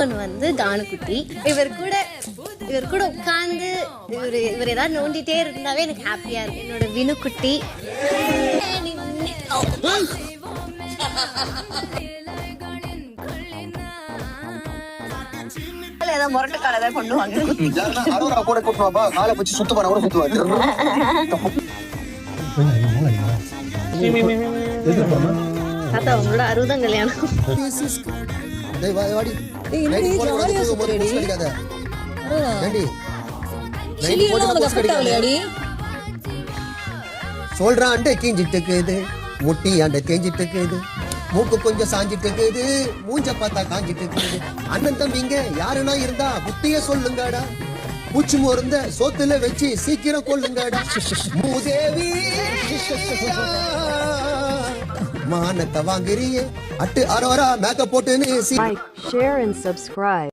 ஒன்று வந்து தானுக்குட்டி. இவர் கூட உட்காந்து இவர் ஏதாவது நோண்டிட்டே இருந்தாவே எனக்கு ஹாப்பியா இருக்கு. என்னோட வினுக்குட்டி. ஏதாவது முரட்டு காலை ஏதாவது கொண்டு வாங்க. கூட கூட்டுவாப்பா, காலை வச்சு சுத்த பண்ண கூட சுத்துவாரு. தாத்தா உங்களோட 60 கல்யாணம். சொல்றான் கீஞ்சிட்டு இருக்குது, முட்டி ஆண்ட தேஞ்சிட்டு இருக்குது, மூக்கு கொஞ்சம் சாஞ்சிட்டு இருக்குது, மூஞ்ச பார்த்தா காஞ்சிட்டு இருக்குது. அண்ணன் தம்பிங்க யாருன்னா இருந்தா புத்திய சொல்லுங்கடா, பூச்சி மருந்த சோத்துல வச்சு சீக்கிரம் கொள்ளுங்கடா. மூதேவி மானத்தை வாங்குறியே அட்டு அரோரா மேக்கப் போட்டுன்னு. Like, share and subscribe.